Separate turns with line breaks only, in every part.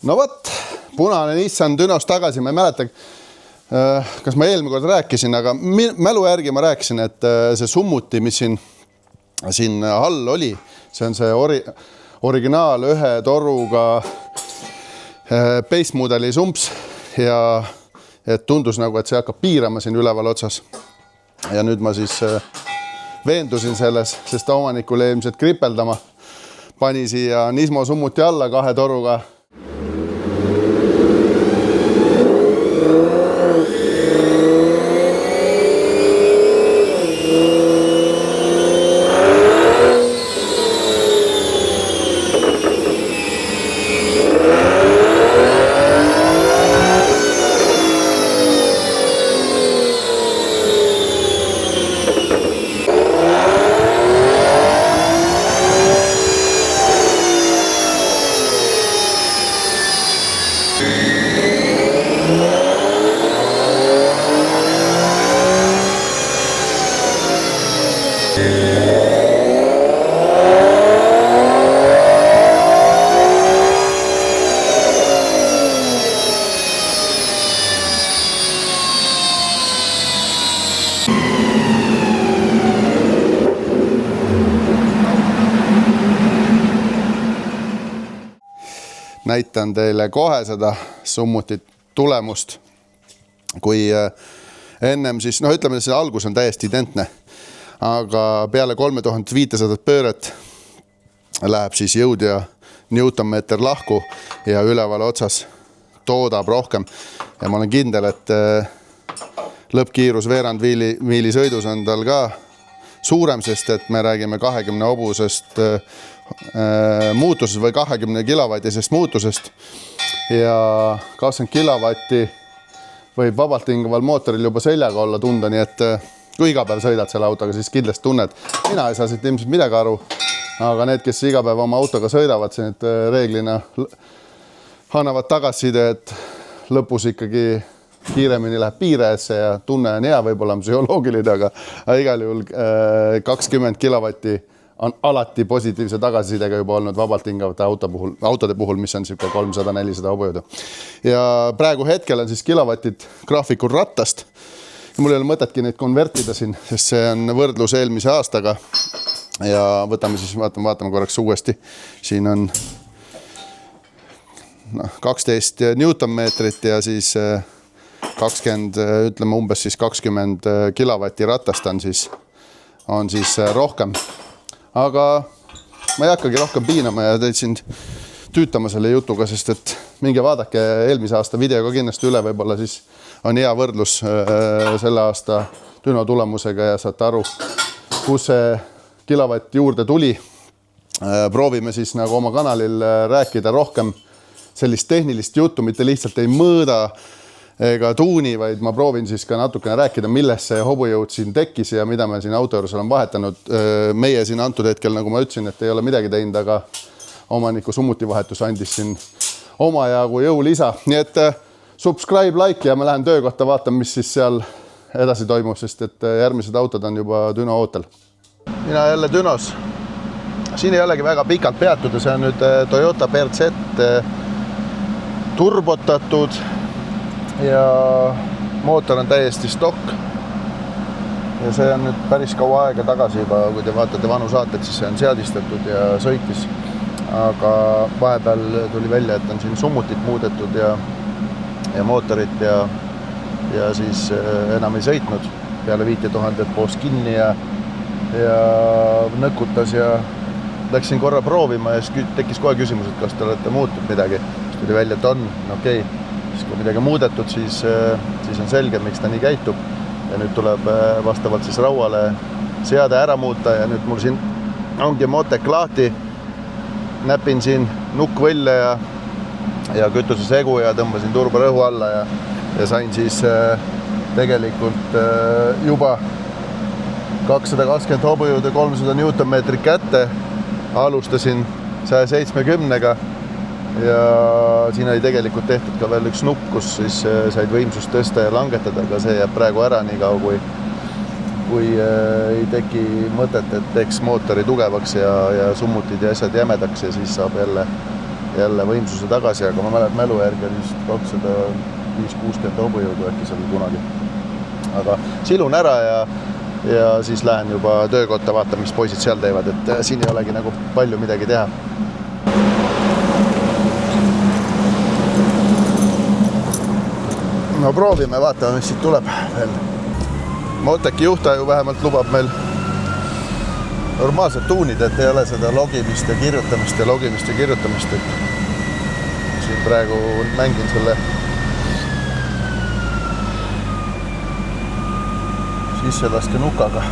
No võt, punane Nissan Dünos tagasi, ma ei mäleta, kas ma eelmine kord rääkisin, aga mälu järgi ma rääkisin, et see summuti, mis siin all oli, see on see originaal ühe toruga base mudeli sumps ja et tundus nagu, et see hakkab piirama siin üleval otsas. Ja nüüd ma siis veendusin selles, sest omanikule ilmselt kripeldama pani siia Nismo summuti alla 2 toruga. Näitan teile kohe seda summutit tulemust, kui ennem siis, ütleme, see algus on täiesti identne, aga peale 3500 pööret läheb siis jõud ja newtonmeeter lahku ja üleval otsas toodab rohkem. Ja ma olen kindel, et lõppkiirus veerand miili sõidus on tal ka suurem, sest et me räägime 20 hobusest muutusest või 20 kilovatisest muutusest ja 20 kilovatti võib vabalt hingaval mootoril juba seljaga olla tunda, nii et kui iga päev sõidad selle autoga, siis kindlasti tunned. Mina ei saa siit ilmselt midagi aru, aga need, kes iga päev oma autoga sõidavad, see nüüd reeglina annavad tagasiside, et lõpus ikkagi kiiremini läheb piireesse ja tunne on hea, võib-olla on psühholoogiline, aga igal juhul 20 kilovatti on alati positiivse tagasisidega juba olnud vabalt hingavate autode puhul, mis on siuke 300-400 hobujõudu. Ja praegu hetkel on siis kilovatid graafikul rattast. Ja mul ei ole mõtetki neid konvertida siin, sest see on võrdlus eelmise aastaga. Ja võtame siis, vaatame korraks uuesti. Siin on 12 newtonmeetrit ja siis 20, ütleme umbes siis 20 kilovatti ratast on siis rohkem. Aga ma ei hakkagi rohkem piinama ja teid siin tüütama selle jutuga, sest et minge vaadake eelmise aasta videoga kindlasti üle, võib-olla siis on hea võrdlus selle aasta Düno tulemusega ja saate aru, kus see kilovatt juurde tuli. Proovime siis nagu oma kanalil rääkida rohkem sellist tehnilist juttu, mitte lihtsalt ei mõõda ega tuuni, vaid ma proovin siis ka natukene rääkida, milles see hobujõud siin tekkis ja mida me siin auto juures olen vahetanud. Meie siin antud hetkel, nagu ma ütlesin, et ei ole midagi teinud, aga omaniku summutivahetus andis siin omajagu jõulisa. Nii et subscribe, like ja ma lähen töökohta vaatan, mis siis seal edasi toimub, sest et järgmised autod on juba Düno ootel. Mina jälle Dünos. Siin ei olegi väga pikalt peatuda, see on nüüd Toyota BRZ turbotatud ja mootor on täiesti stokk ja see on nüüd päris kaua aega tagasi juba, kui te vaatate vanu saated, siis see on seadistatud ja sõitis, aga vahepeal tuli välja, et on siin summutit muudetud ja mootorit ja siis enam ei sõitnud peale 5000 poos kinni ja nõkutas ja läksin korra proovima ja siis tekkis kohe küsimus, et kas te olete muutnud midagi, siis tuli välja, et on, okei. Siis kui midagi muudetud, siis on selge, miks ta nii käitub ja nüüd tuleb vastavalt siis rauale seade ära muuta ja nüüd mul siin ongi motek lahti, näpin siin nukkvõlle ja kütusesegu ja tõmbasin turba rõhu alla ja sain siis tegelikult juba 220 hobujõudu 300 newtonmeetrit kätte, alustasin 170-ga ja siin oli tegelikult tehtud ka veel üks nupp, kus siis said võimsust tõsta ja langetada, aga see jääb praegu ära nii kaua, kui ei teki mõtet, et teeks mootori tugevaks ja summutid ja asjad jämedaks ja siis saab jälle jälle võimsuse tagasi, aga ma mälu järgi oli 205-60 hobujõudu äkki seal kunagi. Aga silun ära ja siis lähen juba töökotta vaatama, mis poisid seal teevad, et siin ei olegi nagu palju midagi teha. No proovime, vaatame, mis siit tuleb veel. Moteki juhtaju vähemalt lubab meil normaalselt tuunid, et ei ole seda logimist ja kirjutamist, et siin praegu mängin selle sisselaske nukaga.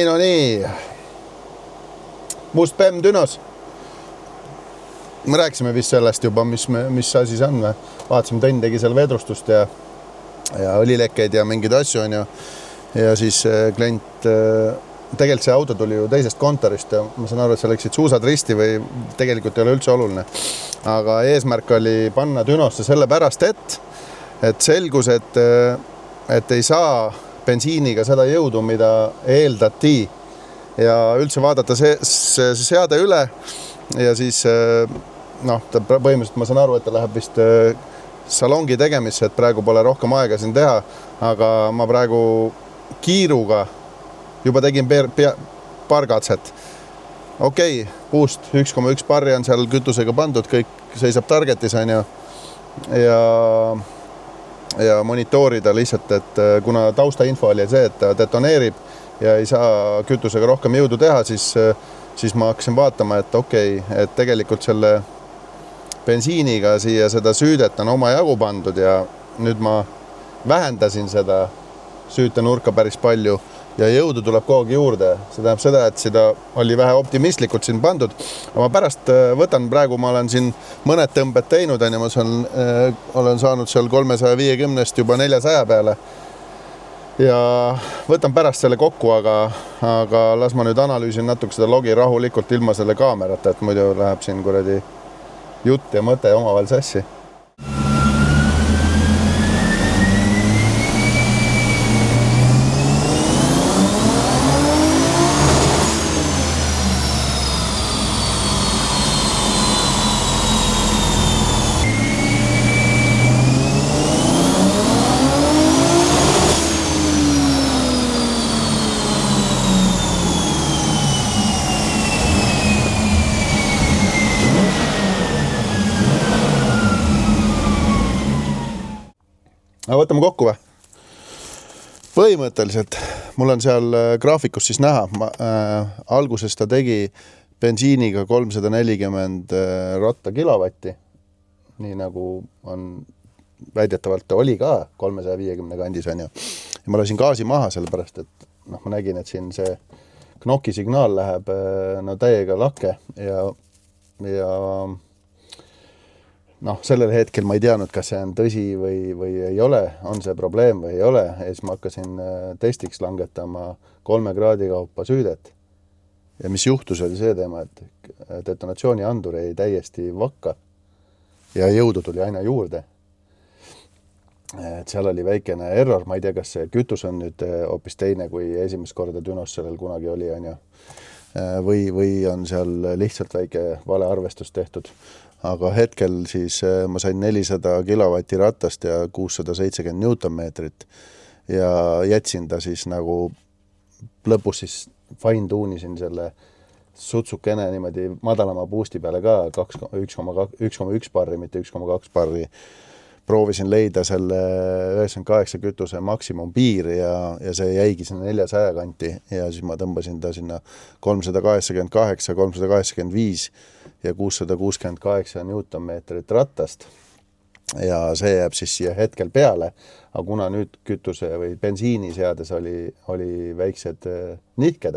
No nii. Must Bem Dünos. Me rääkisime vist sellest juba, mis asi see on. Vaatasime, Tõnn tegi seal vedrustust ja õlilekkeid ja mingeid asju on ju. Ja siis klient, tegelikult see auto tuli ju teisest kontorist ja ma saan aru, et seal läksid suusad risti või tegelikult ei ole üldse oluline. Aga eesmärk oli panna Dünosse sellepärast, et selgus, et ei saa bensiiniga seda jõudu, mida eeldati ja üldse vaadata see seade üle ja siis põhimõtteliselt ma saan aru, et ta läheb vist salongi tegemisse, et praegu pole rohkem aega siin teha, aga ma praegu kiiruga juba tegin paar katset. Okei, puust 1,1 barri on seal kütusega pandud, kõik seisab targetis on ju ja monitoorida lihtsalt, et kuna taustainfo oli see, et ta detoneerib ja ei saa kütusega rohkem jõudu teha, siis ma hakkasin vaatama, et et tegelikult selle bensiiniga siia seda süüdet on oma jagu pandud ja nüüd ma vähendasin seda süütenurka päris palju ja jõudu tuleb kogu juurde. See tähendab seda, et seda oli vähe optimistlikult siin pandud. Aga ma pärast võtan, praegu ma olen siin mõned tõmbed teinud ja ma olen saanud seal 350-st juba 400 peale. Ja võtan pärast selle kokku, aga las ma nüüd analüüsin natuke seda logi rahulikult ilma selle kaamerata, et muidu läheb siin kuradi jutt ja mõte omavahel sassi. Aga võtame kokku või? Põhimõtteliselt mul on seal graafikus siis näha, alguses ta tegi bensiiniga 340 ratta kilovatti, nii nagu on väidetavalt oli ka 350 kandis on ju. Ja ma lasin gaasi maha sellepärast, et ma nägin, et siin see knoki signaal läheb täiega lakke ja sellel hetkel ma ei teadnud, kas see on tõsi või ei ole, on see probleem või ei ole. Ja siis ma hakkasin testiks langetama 3 kraadi kaupa süüdet. Ja mis juhtus oli see teema, et detonatsiooniandur jäi täiesti vakka ja jõudu tuli aina juurde. Et seal oli väikene error, ma ei tea, kas see kütus on nüüd hoopis teine, kui esimest korda Dünos sellel kunagi oli, on ju. Või on seal lihtsalt väike valearvestus tehtud. Aga hetkel siis ma sain 400 kilovatti ratast ja 670 newtonmeetrit ja jätsin ta siis nagu lõpus siis fine tuunisin selle sutsukene niimoodi madalama boosti peale ka 1,1 barri, mitte 1,2 barri. Proovisin leida selle 98 kütuse maksimum piir ja see jäigi sinna 400 kanti ja siis ma tõmbasin ta sinna 388, 385 ja 668 newtonmeetrit rattast ja see jääb siis siia hetkel peale, aga kuna nüüd kütuse või bensiini seades oli väiksed nihked,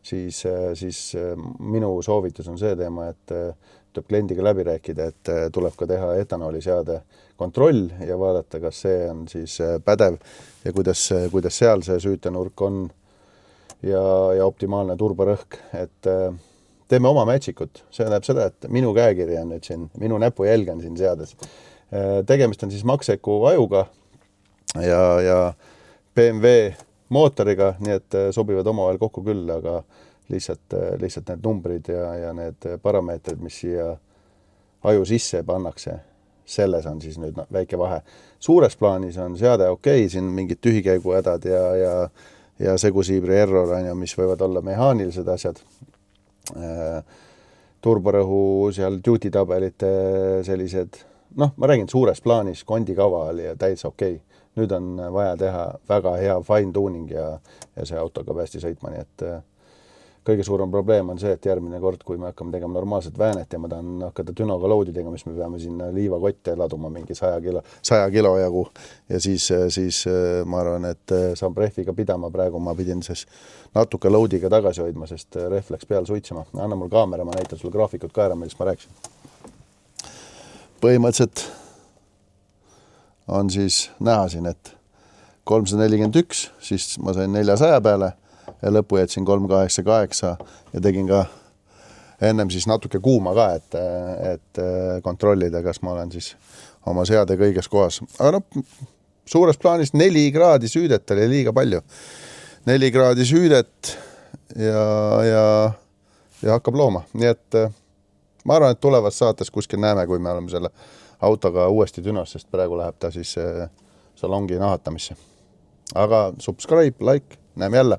siis minu soovitus on see teema, et tuleb kliendiga läbi rääkida, et tuleb ka teha etanooli seade kontroll ja vaadata, kas see on siis pädev ja kuidas seal see süütenurk on ja optimaalne turborõhk, et teeme oma matchikut. See näeb seda, et minu käekiri on nüüd siin, minu näpujälg on siin seades. Tegemist on siis Maxecu ajuga ja BMW mootoriga, nii et sobivad omavahel kokku küll, aga lihtsalt need numbrid ja need parameetrid, mis siia aju sisse pannakse, selles on siis nüüd väike vahe. Suures plaanis on seade okei, siin mingid tühikäigu hädad ja segusiibri error, mis võivad olla mehaanilised asjad. Turborõhu seal duty tabelite sellised, ma räägin suures plaanis, kondikava oli ja täitsa okei. Nüüd on vaja teha väga hea fine tuning ja see auto ka päästi sõitma, nii et kõige suurem probleem on see, et järgmine kord, kui me hakkame tegema normaalset väänet ja ma tahan hakata dünoga loadi tegema, siis me peame sinna liivakotte laduma mingi 100 kilo jagu ja siis ma arvan, et saab rehviga pidama. Praegu ma pidin siis natuke loadiga tagasi hoidma, sest rehv läks peal suitsema. Anna mul kaamera, ma näitan sulle graafikut ka ära, millest ma rääksin. Põhimõtteliselt on siis näha siin, et 341, siis ma sain 400 peale ja lõpu jätsin 388 ja tegin ka ennem siis natuke kuuma ka, et kontrollida, kas ma olen siis oma seade kõiges kohas. Aga suures plaanis 4 kraadi süüdet oli liiga palju. 4 kraadi süüdet ja hakkab looma. Nii et ma arvan, et tulevas saates kuskil näeme, kui me oleme selle autoga uuesti Dünos, sest praegu läheb ta siis salongi nahatamisse. Aga subscribe, like, näeme jälle.